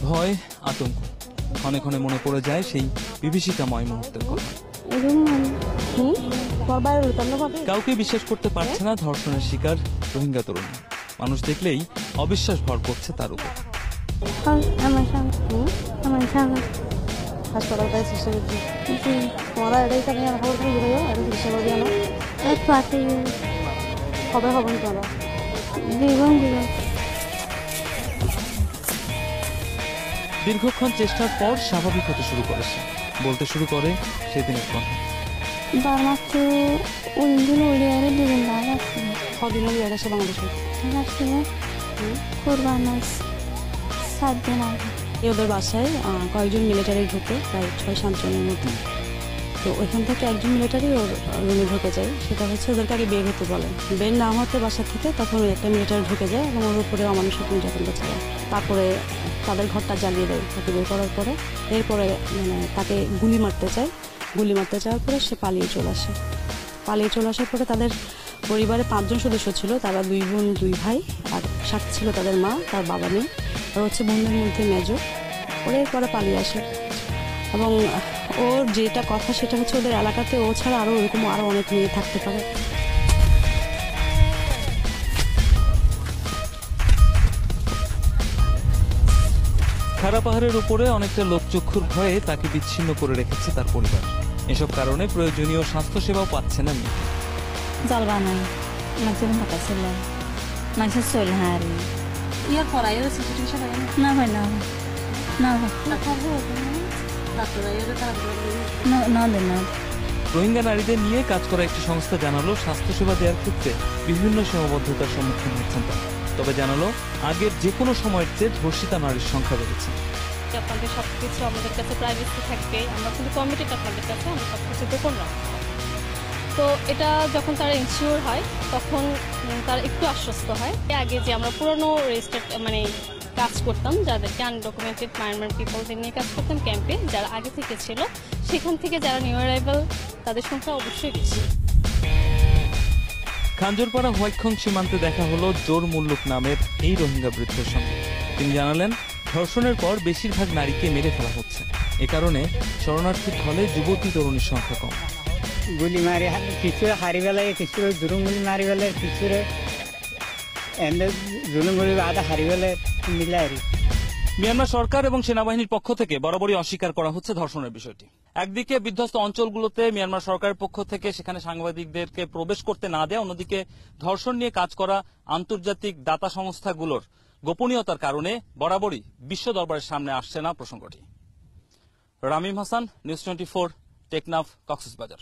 ভয়, আতঙ্ক, ক্ষণে ক্ষণে মনে পড়ে যায় সেই বিভীষিকাময় মুহূর্তের কথা। কাউকে বিশ্বাস করতে পারছে না ধর্ষণের শিকার রোহিঙ্গা তরুণী। মানুষ দেখলেই অবিশ্বাস ভর করছে তার উপর। দীর্ঘক্ষণ চেষ্টার পর স্বাভাবিক হতে শুরু করেছে, বলতে শুরু করে সেদিনের কথা। ওদের বাসায় কয়েকজন মিলিটারি ঢুকে, প্রায় ৬-৭ জনের মতো। তো ওইখান থেকে একজন মিলিটারি ওর রুমে ঢুকে যায়। সেটা হচ্ছে ওদেরকে আগে বের হতে বলে, বের না হতে বাসা থেকে তখন একটা মিলিটারি ঢুকে যায় এবং ওর উপরে অমানুষিক নির্যাতনটা চালায়। তারপরে তাদের ঘরটা জ্বালিয়ে দেয় তাকে বের করার পরে। এরপরে তাকে গুলি মারতে চায়। গুলি মারতে চাওয়ার পরে সে পালিয়ে চলে আসে। পালিয়ে চলে আসার পরে তাদের পরিবারে ৫ জন সদস্য ছিল, তারা 2 বোন 2 ভাই, আর সাথে ছিল তাদের মা, তার বাবা নেই, আর হচ্ছে বোনদের মধ্যে মেজো। ওরা এরপরে পালিয়ে আসে এবং ওর যেটা কথা সেটা হচ্ছে ওদের এলাকাতে ও ছাড়া আরো ওরকম আরো অনেক মেয়ে থাকতে পারে। খাড়া পাহাড়ের উপরে অনেকটা লোকচক্ষুর ভয়ে তাকে বিচ্ছিন্ন করে রেখেছে তার পরিবার। এসব কারণে প্রয়োজনীয় স্বাস্থ্যসেবাও পাচ্ছে না মেয়ে। জাল বানাই মানুষের হাতা ছিল মানুষের চল হারি ইয়ার পড়াই না হয় না না না। রোহিঙ্গা নারীদের নিয়ে কাজ করা একটি সংস্থা জানালো, স্বাস্থ্যসেবা দেওয়ার ক্ষেত্রে বিভিন্ন সীমাবদ্ধতার সম্মুখীন হচ্ছেন তারা। তবে জানালো, আগের যে কোনো সময়ের চেয়ে ধর্ষিতা নারীর সংখ্যা বেড়েছে। আপনাদের সবকিছু আমাদের কাছে প্রাইভেসি থাকবে, আমরা কিন্তু কমিটেড আপনাদের কাছে, আমরা সবকিছু গোপন রাখবো। তো এটা যখন তারা ইনশিওর হয় তখন তারা একটু আশ্বস্ত হয়। আগে যে আমরা পুরনো রেজিস্টার্ড কাজ করতাম, যাদেরকে আনডকুমেন্টেড মায়ানমার পিপলদের নিয়ে কাজ করতাম ক্যাম্পে, যারা আগে থেকে ছিল, সেখান থেকে যারা নিউ অ্যারাইভাল তাদের সংখ্যা অবশ্যই বেশি। খাঞ্জরপাড়া হোয়াইটখং সীমান্তে দেখা হলো জোর মুল্লুক নামের এই রোহিঙ্গা বৃদ্ধের সঙ্গে। তিনি জানালেন, ধর্ষণের পর বেশিরভাগ নারীকে মেরে ফেলা হচ্ছে। এ কারণে শরণার্থীর ফলে যুবতী তরুণীর সংখ্যা কম। গুলি মারি কিছুরে হারি বেলায়, কিছুরে জুলুমগুলি মারি বেলায়, কিছুরে জুলুমগুলি আধা হারি বেলায় মিলাই। মিয়ানমার সরকার এবং সেনাবাহিনীর পক্ষ থেকে বরাবরই অস্বীকার করা হচ্ছে ধর্ষণের বিষয়টি। একদিকে বিধ্বস্ত অঞ্চলগুলোতে মিয়ানমার সরকারের পক্ষ থেকে সেখানে সাংবাদিকদেরকে প্রবেশ করতে না দেয়, অন্যদিকে ধর্ষণ নিয়ে কাজ করা আন্তর্জাতিক দাতা সংস্থাগুলোর গোপনীয়তার কারণে বরাবরই বিশ্ব দরবারের সামনে আসছে না প্রসঙ্গটি। রামিম হাসান, নিউজ 24, টেকনাফ, কক্সবাজার।